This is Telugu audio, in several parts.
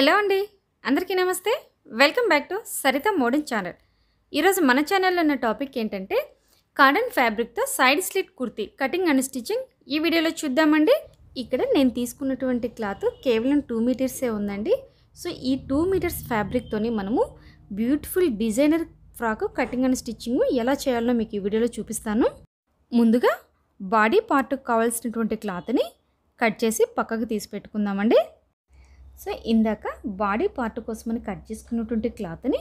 హలో అండి, అందరికీ నమస్తే. Welcome back to Sarita modern channel. ఈరోజు మన ఛానల్లో ఉన్న టాపిక్ ఏంటంటే కాటన్ ఫ్యాబ్రిక్తో side slit kurti cutting and stitching. ఈ వీడియోలో చూద్దామండి. ఇక్కడ నేను తీసుకున్నటువంటి క్లాత్ కేవలం 2 మీటర్సే ఉందండి. సో ఈ 2 మీటర్స్ ఫ్యాబ్రిక్తోని మనము beautiful designer frock cutting and stitching ఎలా చేయాలో మీకు ఈ వీడియోలో చూపిస్తాను. ముందుగా బాడీ పార్ట్కి కావాల్సినటువంటి క్లాత్ని కట్ చేసి పక్కకు తీసి పెట్టుకుందామండి. సో ఇందాక బాడీ పార్ట్ కోసమని కట్ చేసుకున్నటువంటి క్లాత్ని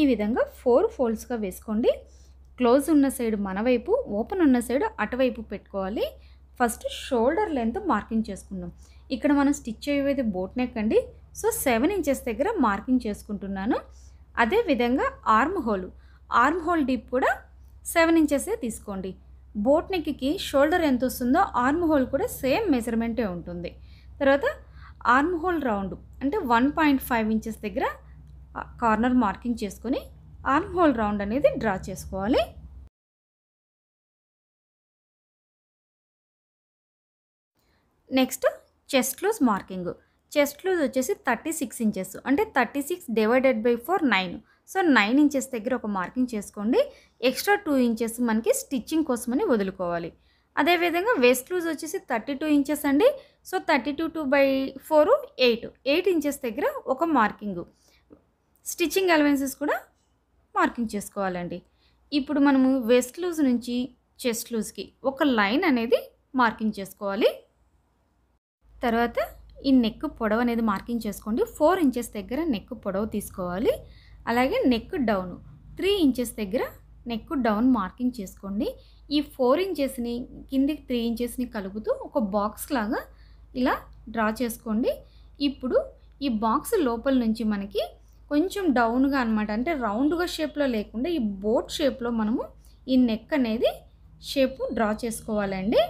ఈ విధంగా 4 ఫోల్డ్స్గా వేసుకోండి. క్లోజ్ ఉన్న సైడ్ మన వైపు, ఓపెన్ ఉన్న సైడ్ అటువైపు పెట్టుకోవాలి. ఫస్ట్ షోల్డర్ లెంత్ మార్కింగ్ చేసుకుందాం. ఇక్కడ మనం స్టిచ్ అయ్యేది బోట్ నెక్ అండి. సో 7 ఇంచెస్ దగ్గర మార్కింగ్ చేసుకుంటున్నాను. అదేవిధంగా ఆర్మ్ హోల్ డీప్ కూడా 7 ఇంచెసే తీసుకోండి. బోట్ నెక్కి షోల్డర్ ఎంత వస్తుందో ఆర్మ్ హోల్ కూడా సేమ్ మెజర్మెంటే ఉంటుంది. తర్వాత ఆర్మ్ హోల్ రౌండ్ అంటే 1.5 ఇంచెస్ దగ్గర కార్నర్ మార్కింగ్ చేసుకొని ఆర్మ్ హోల్ రౌండ్ అనేది డ్రా చేసుకోవాలి. Next chest loose marking. Chest loose వచ్చేసి 36 ఇంచెస్ అంటే 36 డివైడెడ్ బై 4 9. సో 9 ఇంచెస్ దగ్గర ఒక మార్కింగ్ చేసుకోండి. ఎక్స్ట్రా 2 ఇంచెస్ మనకి స్టిచ్చింగ్ కోసమని వదులుకోవాలి. అదేవిధంగా వేస్ట్ లూజ్ వచ్చేసి 32 ఇంచెస్ అండి. సో 32/4 8 ఇంచెస్ దగ్గర ఒక మార్కింగు. స్టిచ్చింగ్ అలవెన్సెస్ కూడా మార్కింగ్ చేసుకోవాలండి. ఇప్పుడు మనము వేస్ట్ లూజ్ నుంచి చెస్ట్ లూజ్కి ఒక లైన్ అనేది మార్కింగ్ చేసుకోవాలి. తర్వాత ఈ నెక్ పొడవు అనేది మార్కింగ్ చేసుకోండి. 4 ఇంచెస్ దగ్గర నెక్ పొడవు తీసుకోవాలి. అలాగే నెక్ డౌన్ 3 ఇంచెస్ దగ్గర నెక్ డౌన్ మార్కింగ్ చేసుకోండి. ఈ 4 ఇంచెస్ని కిందికి 3 ఇంచెస్ని కలుపుతూ ఒక బాక్స్ లాగా ఇలా డ్రా చేసుకోండి. ఇప్పుడు ఈ బాక్స్ లోపల నుంచి మనకి కొంచెం డౌన్గా అనమాట, అంటే రౌండ్గా షేప్లో లేకుండా ఈ బోట్ షేప్లో మనము ఈ నెక్ అనేది షేపు డ్రా చేసుకోవాలండి.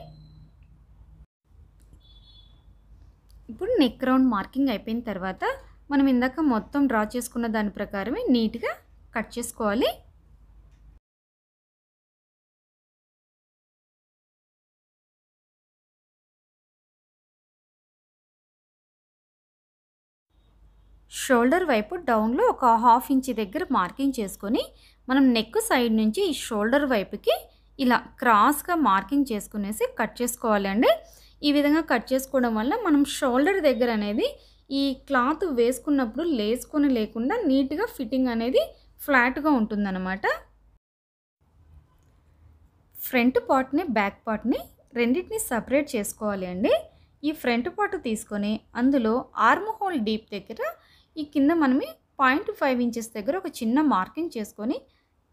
ఇప్పుడు నెక్ రౌండ్ మార్కింగ్ అయిపోయిన తర్వాత మనం ఇందాక మొత్తం డ్రా చేసుకున్న దాని ప్రకారమే నీట్గా కట్ చేసుకోవాలి. షోల్డర్ వైపు డౌన్లో ఒక 1/2 ఇంచ్ దగ్గర మార్కింగ్ చేసుకొని మనం నెక్ సైడ్ నుంచి ఈ షోల్డర్ వైపుకి ఇలా క్రాస్గా మార్కింగ్ చేసుకునేసి కట్ చేసుకోవాలండి. ఈ విధంగా కట్ చేసుకోవడం వల్ల మనం షోల్డర్ దగ్గర అనేది ఈ క్లాత్ వేసుకున్నప్పుడు లేసుకొని లేకుండా నీట్గా ఫిట్టింగ్ అనేది ఫ్లాట్గా ఉంటుందన్నమాట. ఫ్రంట్ పార్ట్ని బ్యాక్ పార్ట్ని రెండింటిని సపరేట్ చేసుకోవాలి అండి. ఈ ఫ్రంట్ పార్ట్ తీసుకొని అందులో ఆర్మ్ హోల్ డీప్ దగ్గర ఈ కింద మనమే 0.5 ఇంచెస్ దగ్గర ఒక చిన్న మార్కింగ్ చేసుకొని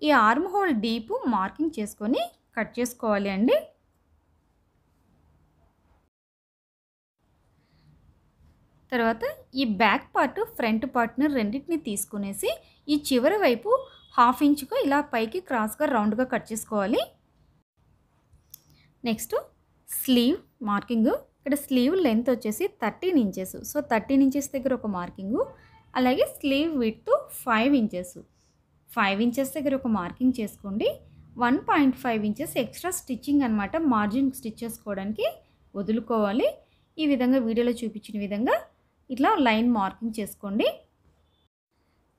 ఈ ఆర్మ్ హోల్ డీప్ మార్కింగ్ చేసుకొని కట్ చేసుకోవాలి అండి. తర్వాత ఈ బ్యాక్ పార్ట్ ఫ్రంట్ పార్ట్ని రెండింటిని తీసుకునేసి ఈ చివరి వైపు 1/2 ఇంచుకు ఇలా పైకి క్రాస్గా రౌండ్గా కట్ చేసుకోవాలి. Next sleeve marking. ఇక్కడ స్లీవ్ లెంత్ వచ్చేసి 13 ఇంచెస్. సో 13 ఇంచెస్ దగ్గర ఒక మార్కింగు. అలాగే స్లీవ్ విడ్త్ 5 ఇంచెస్. 5 ఇంచెస్ దగ్గర ఒక మార్కింగ్ చేసుకోండి. 1.5 ఇంచెస్ ఎక్స్ట్రా స్టిచ్చింగ్ అనమాట, మార్జిన్ స్టిచ్ చేసుకోవడానికి వదులుకోవాలి. ఈ విధంగా వీడియోలో చూపించిన విధంగా ఇట్లా లైన్ మార్కింగ్ చేసుకోండి.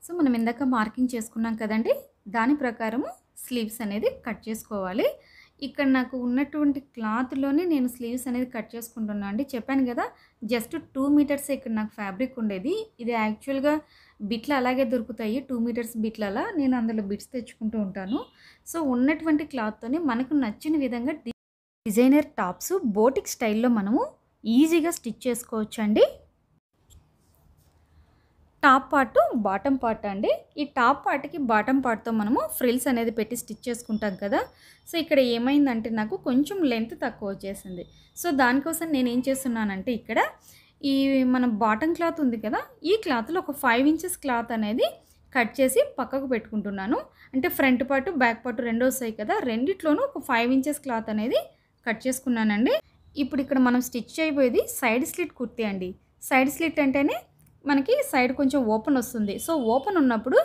సో మనం ఇందాక మార్కింగ్ చేసుకున్నాం కదండి, దాని ప్రకారము స్లీవ్స్ అనేది కట్ చేసుకోవాలి. ఇక్కడ నాకు ఉన్నటువంటి క్లాత్లోనే నేను స్లీవ్స్ అనేది కట్ చేసుకుంటున్నాను అండి. చెప్పాను కదా జస్ట్ 2 మీటర్స్ ఇక్కడ నాకు ఫ్యాబ్రిక్ ఉండేది. ఇది యాక్చువల్గా బిట్లు అలాగే దొరుకుతాయి, 2 మీటర్స్ బిట్లు అలా నేను అందులో బిట్స్ తెచ్చుకుంటూ ఉంటాను. సో ఉన్నటువంటి క్లాత్తోనే మనకు నచ్చిన విధంగా డిజైనర్ టాప్స్ బోటిక్ స్టైల్లో మనము ఈజీగా స్టిచ్ చేసుకోవచ్చు అండి. టాప్ పార్ట్ బాటమ్ పార్ట్ అండి. ఈ టాప్ పార్ట్కి బాటమ్ పార్ట్తో మనము ఫ్రిల్స్ అనేది పెట్టి స్టిచ్ చేసుకుంటాం కదా. సో ఇక్కడ ఏమైందంటే నాకు కొంచెం లెంత్ తక్కువ వచ్చేసింది. సో దానికోసం నేను ఏం చేస్తున్నానంటే ఇక్కడ ఈ మన బాటమ్ క్లాత్ ఉంది కదా, ఈ క్లాత్లో ఒక 5 ఇంచెస్ క్లాత్ అనేది కట్ చేసి పక్కకు పెట్టుకుంటున్నాను. అంటే ఫ్రంట్ పార్ట్ బ్యాక్ పార్ట్ రెండు వస్తాయి కదా, రెండిట్లోనూ ఒక 5 ఇంచెస్ క్లాత్ అనేది కట్ చేసుకున్నానండి. ఇప్పుడు ఇక్కడ మనం స్టిచ్ చేయబోయేది సైడ్ స్లిట్ కుర్తీ అండి. సైడ్ స్లిట్ అంటేనే మనకి సైడ్ కొంచెం ఓపెన్ వస్తుంది. సో ఓపెన్ ఉన్నప్పుడు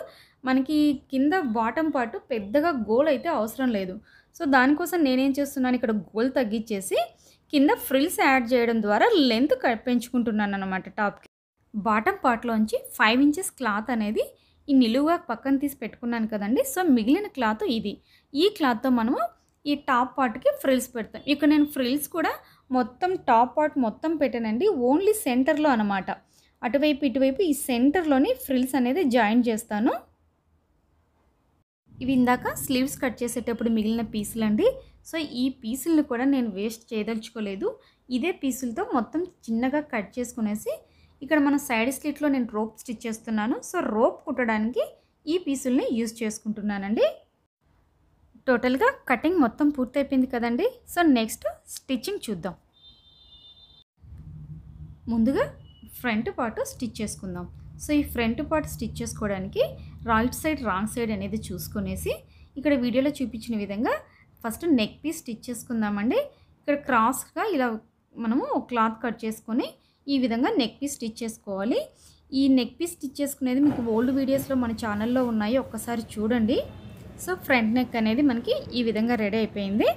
మనకి కింద బాటమ్ పార్ట్ పెద్దగా గోల్ అయితే అవసరం లేదు. సో దానికోసం నేనేం చేస్తున్నాను, ఇక్కడ గోల్ తగ్గించేసి కింద ఫ్రిల్స్ యాడ్ చేయడం ద్వారా లెంత్ పెంచుకుంటున్నాను అన్నమాట టాప్కి. బాటమ్ పార్ట్లోంచి 5 ఇంచెస్ క్లాత్ అనేది ఈ నిలువుగా పక్కన తీసి పెట్టుకున్నాను కదండి. సో మిగిలిన క్లాత్ ఇది. ఈ క్లాత్తో మనము ఈ టాప్ పార్ట్కి ఫ్రిల్స్ పెడతాం. ఇక్కడ నేను ఫ్రిల్స్ కూడా మొత్తం టాప్ పార్ట్ మొత్తం పెట్టానండి, ఓన్లీ సెంటర్లో అనమాట. అటువైపు ఇటువైపు ఈ సెంటర్లోని ఫ్రిల్స్ అనేది జాయిన్ చేస్తాను. ఇవి ఇందాక స్లీవ్స్ కట్ చేసేటప్పుడు మిగిలిన పీసులండి. సో ఈ పీసులను కూడా నేను వేస్ట్ చేయదలుచుకోలేదు. ఇదే పీసులతో మొత్తం చిన్నగా కట్ చేసుకునేసి ఇక్కడ మన సైడ్ స్లిట్లో నేను రోప్ స్టిచ్ చేస్తున్నాను. సో రోప్ కుట్టడానికి ఈ పీసుల్ని యూజ్ చేసుకుంటున్నానండి. టోటల్గా కటింగ్ మొత్తం పూర్తయిపోయింది కదండి. సో నెక్స్ట్ స్టిచ్చింగ్ చూద్దాం. ముందుగా ఫ్రంట్ పార్ట్ స్టిచ్ చేసుకుందాం. సో ఈ ఫ్రంట్ పార్ట్ స్టిచ్ చేసుకోవడానికి రైట్ సైడ్ రాంగ్ సైడ్ అనేది చూసుకునేసి ఇక్కడ వీడియోలో చూపించిన విధంగా ఫస్ట్ నెక్ పీస్ స్టిచ్ చేసుకుందామండి. ఇక్కడ క్రాస్గా ఇలా మనము క్లాత్ కట్ చేసుకొని ఈ విధంగా నెక్ పీస్ స్టిచ్ చేసుకోవాలి. ఈ నెక్ పీస్ స్టిచ్ చేసుకునేది మీకు ఓల్డ్ వీడియోస్లో మన ఛానల్లో ఉన్నాయి, ఒక్కసారి చూడండి. సో ఫ్రంట్ నెక్ అనేది మనకి ఈ విధంగా రెడీ అయిపోయింది.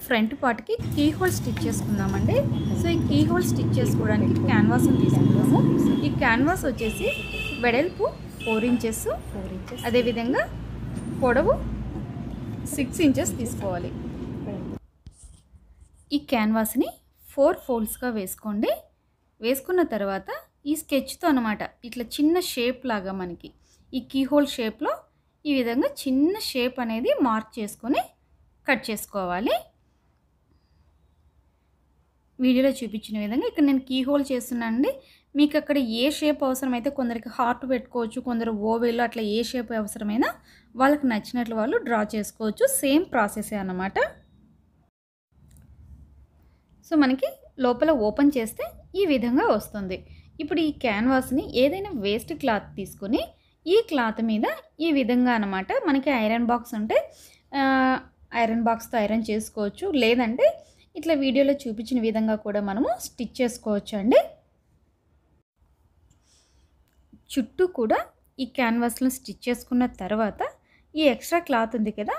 ఫ్రంట్ పార్ట్కి కీ హోల్ స్టిచ్ చేసుకుందామండి. సో ఈ కీ హోల్ స్టిచ్ చేసుకోవడానికి క్యాన్వాస్ని తీసుకుందాము. ఈ క్యాన్వాస్ వచ్చేసి వెడల్పు 4 ఇంచెస్, అదేవిధంగా పొడవు 6 ఇంచెస్ తీసుకోవాలి. ఈ క్యాన్వాస్ని 4 ఫోల్డ్స్గా వేసుకోండి. వేసుకున్న తర్వాత ఈ స్కెచ్తో అనమాట ఇట్లా చిన్న షేప్ లాగా మనకి ఈ కీ హోల్ షేప్లో ఈ విధంగా చిన్న షేప్ అనేది మార్క్ చేసుకొని కట్ చేసుకోవాలి. వీడియోలో చూపించిన విధంగా ఇక్కడ నేను కీ హోల్ చేస్తున్నానండి. మీకు అక్కడ ఏ షేప్ అవసరమైతే, కొందరికి హార్ట్ పెట్టుకోవచ్చు, కొందరు ఓవెల్, అట్లా ఏ షేప్ అవసరమైనా వాళ్ళకి నచ్చినట్లు వాళ్ళు డ్రా చేసుకోవచ్చు. సేమ్ ప్రాసెసే అన్నమాట. సో మనకి లోపల ఓపెన్ చేస్తే ఈ విధంగా వస్తుంది. ఇప్పుడు ఈ క్యాన్వాస్ని ఏదైనా వేస్ట్ క్లాత్ తీసుకొని ఈ క్లాత్ మీద ఈ విధంగా అనమాట, మనకి ఐరన్ బాక్స్ ఉంటే ఐరన్ బాక్స్తో ఐరన్ చేసుకోవచ్చు, లేదంటే ఇట్లా వీడియోలో చూపించిన విధంగా కూడా మనము స్టిచ్ చేసుకోవచ్చు అండి. చుట్టూ కూడా ఈ క్యాన్వాస్లో స్టిచ్ చేసుకున్న తర్వాత ఈ ఎక్స్ట్రా క్లాత్ ఉంది కదా,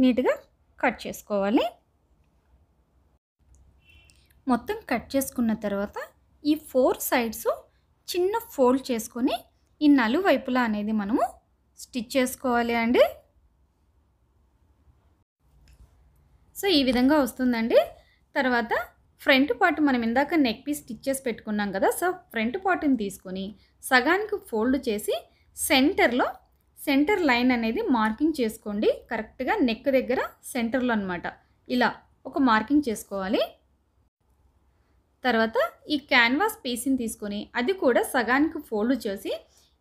నీట్గా కట్ చేసుకోవాలి. మొత్తం కట్ చేసుకున్న తర్వాత ఈ 4 సైడ్స్ చిన్న ఫోల్డ్ చేసుకొని ఈ నలువైపులా అనేది మనము స్టిచ్ చేసుకోవాలి అండి. సో ఈ విధంగా వస్తుందండి. తర్వాత ఫ్రంట్ పార్ట్ మనం ఇందాక నెక్ పీస్ స్టిచ్ చేసి పెట్టుకున్నాం కదా. సో ఫ్రంట్ పార్ట్ని తీసుకొని సగానికి ఫోల్డ్ చేసి సెంటర్ లైన్ అనేది మార్కింగ్ చేసుకోండి. కరెక్ట్గా నెక్ దగ్గర సెంటర్లో అనమాట ఇలా ఒక మార్కింగ్ చేసుకోవాలి. తర్వాత ఈ క్యాన్వాస్ పీస్ని తీసుకొని అది కూడా సగానికి ఫోల్డ్ చేసి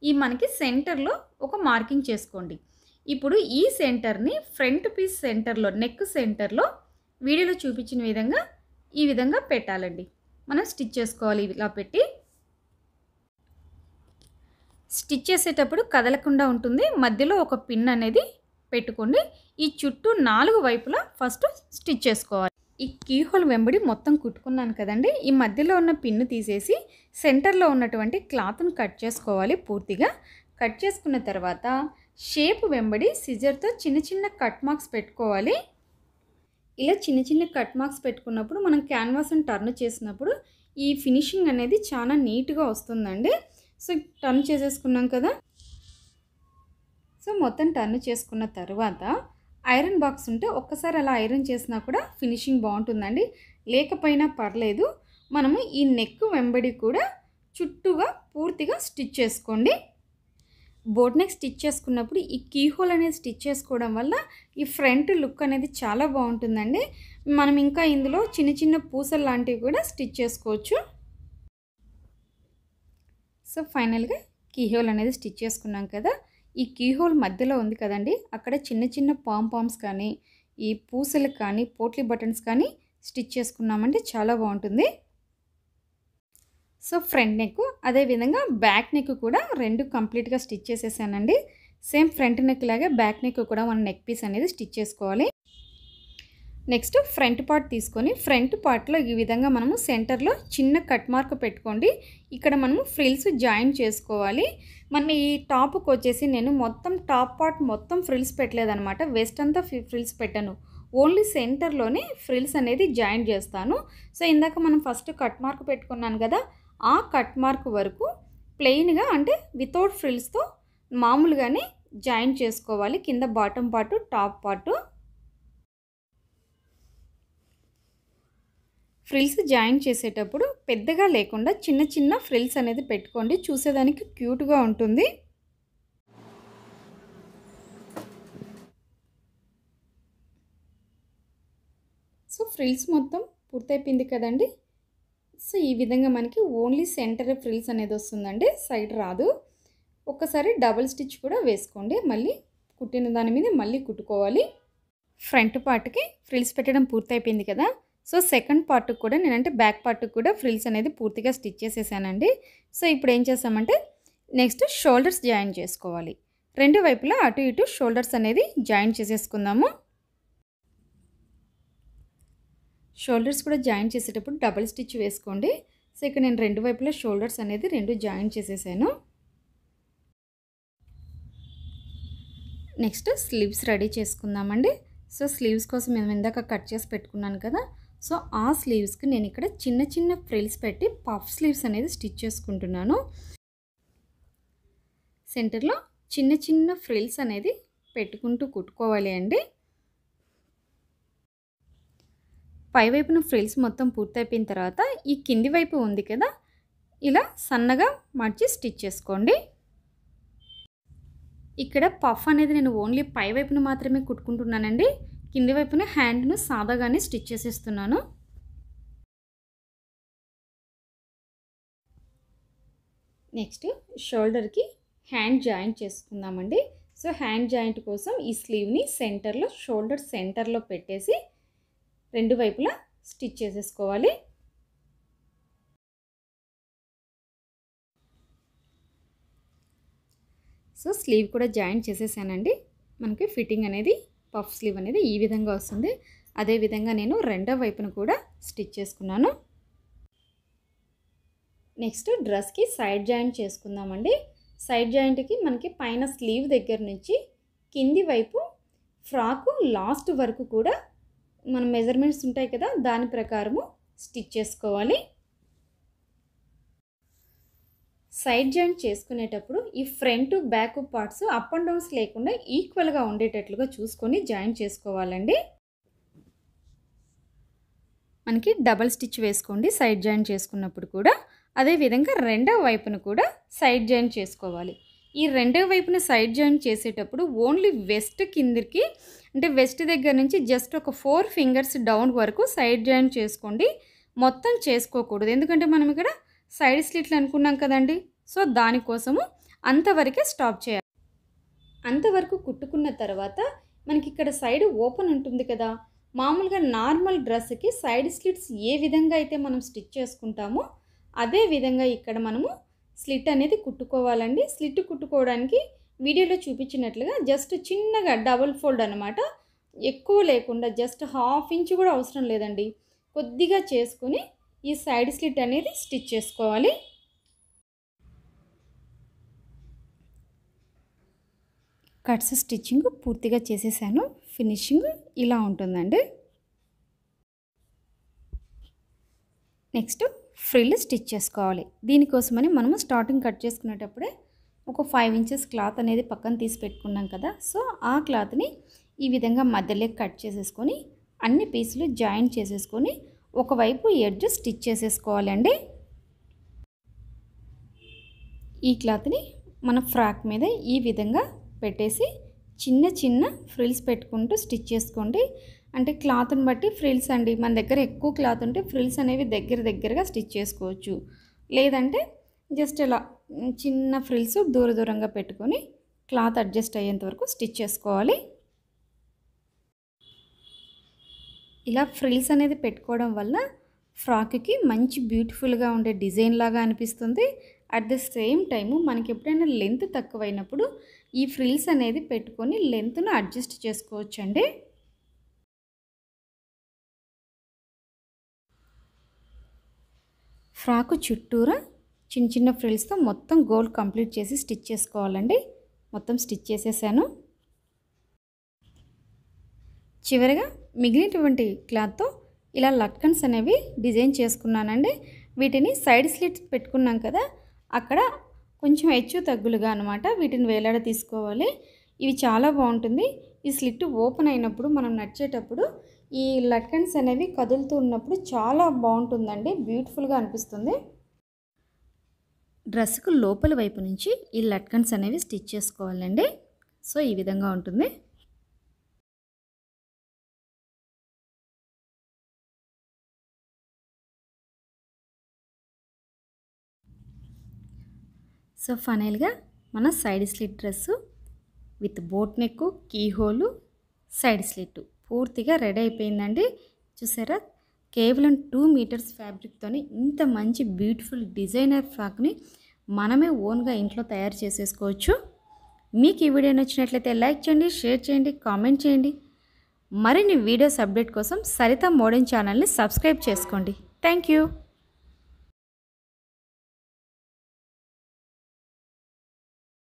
ఈ మనకి సెంటర్లో ఒక మార్కింగ్ చేసుకోండి. ఇప్పుడు ఈ సెంటర్ని ఫ్రంట్ పీస్ సెంటర్లో, నెక్ సెంటర్లో వీడియోలో చూపించిన విధంగా ఈ విధంగా పెట్టాలండి. మనం స్టిచ్ చేసుకోవాలి. ఇలా పెట్టి స్టిచ్ చేసేటప్పుడు కదలకుండా ఉంటుంది. మధ్యలో ఒక పిన్ అనేది పెట్టుకోండి. ఈ చుట్టూ 4 వైపులా ఫస్ట్ స్టిచ్ చేసుకోవాలి. ఈ కీ హోల్ వెంబడి మొత్తం కుట్టుకున్నాను కదండి. ఈ మధ్యలో ఉన్న పిన్ను తీసేసి సెంటర్లో ఉన్నటువంటి క్లాత్ను కట్ చేసుకోవాలి. పూర్తిగా కట్ చేసుకున్న తర్వాత షేప్ వెంబడి సిజర్తో చిన్న చిన్న కట్ మార్క్స్ పెట్టుకోవాలి. ఇలా చిన్న చిన్న కట్ మార్క్స్ పెట్టుకున్నప్పుడు మనం క్యాన్వాస్ని టర్న్ చేసినప్పుడు ఈ ఫినిషింగ్ అనేది చాలా నీట్గా వస్తుందండి. సో టర్న్ చేసేసుకున్నాం కదా. సో మొత్తం టర్న్ చేసుకున్న తర్వాత ఐరన్ బాక్స్ ఉంటే ఒక్కసారి అలా ఐరన్ చేసినా కూడా ఫినిషింగ్ బాగుంటుందండి. లేకపోయినా పర్లేదు. మనము ఈ నెక్ వెంబడి కూడా చుట్టూగా పూర్తిగా స్టిచ్ చేసుకోండి. బోట్ నెక్ స్టిచ్ చేసుకున్నప్పుడు ఈ కీ హోల్ అనేది స్టిచ్ చేసుకోవడం వల్ల ఈ ఫ్రంట్ లుక్ అనేది చాలా బాగుంటుందండి. మనం ఇంకా ఇందులో చిన్న చిన్న పూసలు లాంటివి కూడా స్టిచ్ చేసుకోవచ్చు. సో ఫైనల్గా కీ హోల్ అనేది స్టిచ్ చేసుకున్నాం కదా. ఈ కీ హోల్ మధ్యలో ఉంది కదండి, అక్కడ చిన్న చిన్న పామ్స్ కానీ ఈ పూసలు కానీ పోట్లీ బటన్స్ కానీ స్టిచ్ చేసుకున్నామంటే చాలా బాగుంటుంది. సో ఫ్రంట్ నెక్, అదేవిధంగా బ్యాక్ నెక్ కూడా 2 కంప్లీట్గా స్టిచ్ చేసేసానండి. సేమ్ ఫ్రంట్ నెక్ లాగే బ్యాక్ నెక్ కూడా మన నెక్ పీస్ అనేది స్టిచ్ చేసుకోవాలి. నెక్స్ట్ ఫ్రంట్ పార్ట్ తీసుకొని ఫ్రంట్ పార్ట్లో ఈ విధంగా మనము సెంటర్లో చిన్న కట్ మార్క్ పెట్టుకోండి. ఇక్కడ మనము ఫ్రిల్స్ జాయిన్ చేసుకోవాలి. మన ఈ టాప్కి వచ్చేసి నేను మొత్తం టాప్ పార్ట్ మొత్తం ఫ్రిల్స్ పెట్టలేదన్నమాట. వెస్ట్ అంతా ఫ్రిల్స్ పెట్టాను, ఓన్లీ సెంటర్లోనే ఫ్రిల్స్ అనేది జాయిన్ చేస్తాను. సో ఇందాక మనం ఫస్ట్ కట్ మార్క్ పెట్టుకున్నాను కదా, ఆ కట్ మార్క్ వరకు ప్లెయిన్గా అంటే వితౌట్ ఫ్రిల్స్తో మామూలుగానే జాయిన్ చేసుకోవాలి. కింద bottom part, top part. Frills join చేసేటప్పుడు పెద్దగా లేకుండా చిన్న చిన్న ఫ్రిల్స్ అనేది పెట్టుకోండి, చూసేదానికి క్యూట్గా ఉంటుంది. సో ఫ్రిల్స్ మొత్తం పూర్తయిపోయింది కదండి. సో ఈ విధంగా మనకి ఓన్లీ సెంటర్ ఫ్రిల్స్ అనేది వస్తుందండి, సైడ్ రాదు. ఒక్కసారి డబుల్ స్టిచ్ కూడా వేసుకోండి, మళ్ళీ కుట్టిన దాని మీద మళ్ళీ కుట్టుకోవాలి. ఫ్రంట్ పార్ట్కి ఫ్రిల్స్ పెట్టడం పూర్తయిపోయింది కదా. సో సెకండ్ పార్ట్కి కూడా నేనంటే బ్యాక్ పార్ట్కి కూడా ఫ్రిల్స్ అనేది పూర్తిగా స్టిచ్ చేసేసానండి. సో ఇప్పుడు ఏం చేస్తామంటే నెక్స్ట్ షోల్డర్స్ జాయిన్ చేసుకోవాలి. రెండు వైపులా అటు ఇటు షోల్డర్స్ అనేది జాయిన్ చేసేసుకుందాము. షోల్డర్స్ కూడా జాయిన్ చేసేటప్పుడు డబుల్ స్టిచ్ వేసుకోండి. సో ఇక్కడ నేను రెండు వైపులా షోల్డర్స్ అనేది రెండు జాయిన్ చేసేసాను. నెక్స్ట్ స్లీవ్స్ రెడీ చేసుకుందామండి. సో స్లీవ్స్ కోసం నేను ఇందాక కట్ చేసి పెట్టుకున్నాను కదా, సో ఆ స్లీవ్స్కి నేను ఇక్కడ చిన్న చిన్న ఫ్రిల్స్ పెట్టి పఫ్ స్లీవ్స్ అనేది స్టిచ్ చేసుకుంటున్నాను. సెంటర్లో చిన్న చిన్న ఫ్రిల్స్ అనేది పెట్టుకుంటూ కుట్టుకోవాలి అండి. పై వైపున ఫ్రిల్స్ మొత్తం పూర్తయిపోయిన తర్వాత ఈ కింది వైపు ఉంది కదా, ఇలా సన్నగా మార్చి స్టిచ్ చేసుకోండి. ఇక్కడ పఫ్ అనేది నేను ఓన్లీ పై వైపున మాత్రమే కుట్టుకుంటున్నానండి, కింది వైపున హ్యాండ్ను సాదాగానే స్టిచ్ చేసేస్తున్నాను. నెక్స్ట్ షోల్డర్కి హ్యాండ్ జాయింట్ చేసుకుందామండి. సో హ్యాండ్ జాయింట్ కోసం ఈ స్లీవ్ని సెంటర్లో షోల్డర్ సెంటర్లో పెట్టేసి రెండు వైపులా స్టిచ్ చేసేసుకోవాలి. సో స్లీవ్ కూడా జాయిన్ చేసేసానండి. మనకి ఫిట్టింగ్ అనేది పఫ్ స్లీవ్ అనేది ఈ విధంగా వస్తుంది. అదేవిధంగా నేను రెండో వైపును కూడా స్టిచ్ చేసుకున్నాను. నెక్స్ట్ డ్రెస్కి సైడ్ జాయింట్ చేసుకుందామండి. సైడ్ జాయింట్కి మనకి పైన స్లీవ్ దగ్గర నుంచి కింది వైపు ఫ్రాకు లాస్ట్ వరకు కూడా మన మెజర్మెంట్స్ ఉంటాయి కదా, దాని ప్రకారము స్టిచ్ చేసుకోవాలి. సైడ్ జాయింట్ చేసుకునేటప్పుడు ఈ front back parts up and downs లేకుండా ఈక్వల్గా ఉండేటట్లుగా చూసుకొని జాయింట్ చేసుకోవాలండి. మనకి డబల్ స్టిచ్ వేసుకోండి సైడ్ జాయింట్ చేసుకున్నప్పుడు కూడా. అదేవిధంగా రెండవ వైపును కూడా సైడ్ జాయింట్ చేసుకోవాలి. ఈ రెండవ వైపున సైడ్ జాయింట్ చేసేటప్పుడు ఓన్లీ వెస్ట్ కిందికి అంటే వెస్ట్ దగ్గర నుంచి జస్ట్ ఒక 4 ఫింగర్స్ డౌన్ వరకు సైడ్ జాయింట్ చేసుకోండి, మొత్తం చేసుకోకూడదు. ఎందుకంటే మనం ఇక్కడ సైడ్ స్లిట్లు అనుకున్నాం కదండి, సో దానికోసము అంతవరకే స్టాప్ చేయాలి. అంతవరకు కుట్టుకున్న తర్వాత మనకి ఇక్కడ సైడ్ ఓపెన్ ఉంటుంది కదా, మామూలుగా నార్మల్ డ్రెస్కి సైడ్ స్లిట్స్ ఏ విధంగా అయితే మనం స్టిచ్ చేసుకుంటామో అదే విధంగా ఇక్కడ మనము స్లిట్ అనేది కుట్టుకోవాలండి. స్లిట్ కుట్టుకోవడానికి వీడియోలో చూపించినట్లుగా జస్ట్ చిన్నగా డబుల్ ఫోల్డ్ అనమాట, ఎక్కువ లేకుండా జస్ట్ 1/2 ఇంచ్ కూడా అవసరం లేదండి, కొద్దిగా చేసుకుని ఈ సైడ్ స్లిట్ అనేది స్టిచ్ చేసుకోవాలి. కట్స్ స్టిచ్చింగ్ పూర్తిగా చేసేసాను. ఫినిషింగ్ ఇలా ఉంటుందండి. నెక్స్ట్ ఫ్రిల్ స్టిచ్ చేసుకోవాలి. దీనికోసమని మనము స్టార్టింగ్ కట్ చేసుకునేటప్పుడే ఒక 5 ఇంచెస్ క్లాత్ అనేది పక్కన తీసి పెట్టుకున్నాం కదా, సో ఆ క్లాత్ని ఈ విధంగా మధ్యలో కట్ చేసేసుకొని అన్ని పీసులు జాయిన్ చేసేసుకొని ఒకవైపు ఎడ్జ్ స్టిచ్ చేసేసుకోవాలండి. ఈ క్లాత్ని మన ఫ్రాక్ మీద ఈ విధంగా పెట్టేసి చిన్న చిన్న ఫ్రిల్స్ పెట్టుకుంటూ స్టిచ్ చేసుకోండి. అంటే క్లాత్ని బట్టి ఫ్రిల్స్ అండి, మన దగ్గర ఎక్కువ క్లాత్ ఉంటే ఫ్రిల్స్ అనేవి దగ్గరగా స్టిచ్ చేసుకోవచ్చు, లేదంటే జస్ట్ ఇలా చిన్న ఫ్రిల్స్ దూరంగా పెట్టుకొని క్లాత్ అడ్జస్ట్ అయ్యేంత వరకు స్టిచ్ చేసుకోవాలి. ఇలా ఫ్రిల్స్ అనేది పెట్టుకోవడం వల్ల ఫ్రాక్కి మంచి బ్యూటిఫుల్గా ఉండే డిజైన్ లాగా అనిపిస్తుంది. అట్ ద సేమ్ టైము మనకి ఎప్పుడైనా లెంత్ తక్కువైనప్పుడు ఈ ఫ్రిల్స్ అనేది పెట్టుకొని లెంత్ను అడ్జస్ట్ చేసుకోవచ్చండి. ఫ్రాకు చుట్టూరా చిన్న చిన్న ఫ్రిల్స్తో మొత్తం గోల్ కంప్లీట్ చేసి స్టిచ్ చేసుకోవాలండి. మొత్తం స్టిచ్ చేసేసాను. చివరగా మిగిలినటువంటి క్లాత్తో ఇలా లట్కన్స్ అనేవి డిజైన్ చేసుకున్నానండి. వీటిని సైడ్ స్లిట్స్ పెట్టుకున్నాం కదా, అక్కడ కొంచెం హెచ్చు తగ్గులుగా అనమాట వీటిని వేలాడ తీసుకోవాలి. ఇవి చాలా బాగుంటుంది. ఈ స్లిట్ ఓపెన్ అయినప్పుడు మనం నడిచేటప్పుడు ఈ లట్కన్స్ అనేవి కదులుతూ ఉన్నప్పుడు చాలా బాగుంటుందండి, బ్యూటిఫుల్గా అనిపిస్తుంది. డ్రెస్కు లోపల వైపు నుంచి ఈ లట్కన్స్ అనేవి స్టిచ్ చేసుకోవాలండి. సో ఈ విధంగా ఉంటుంది. సో ఫైనల్గా మన side slit dress with boat neck, key hole, side slit పూర్తిగా రెడీ అయిపోయిందండి. చూసారా, కేవలం 2 మీటర్స్ ఫ్యాబ్రిక్తోని ఇంత మంచి బ్యూటిఫుల్ డిజైనర్ ఫ్రాక్ని మనమే ఓన్గా ఇంట్లో తయారు చేసేసుకోవచ్చు. మీకు ఈ వీడియో నచ్చినట్లయితే లైక్ చేయండి, షేర్ చేయండి, కామెంట్ చేయండి. మరిన్ని వీడియోస్ అప్డేట్ కోసం సరిత మోడర్న్ ఛానల్ని సబ్స్క్రైబ్ చేసుకోండి. Thank you.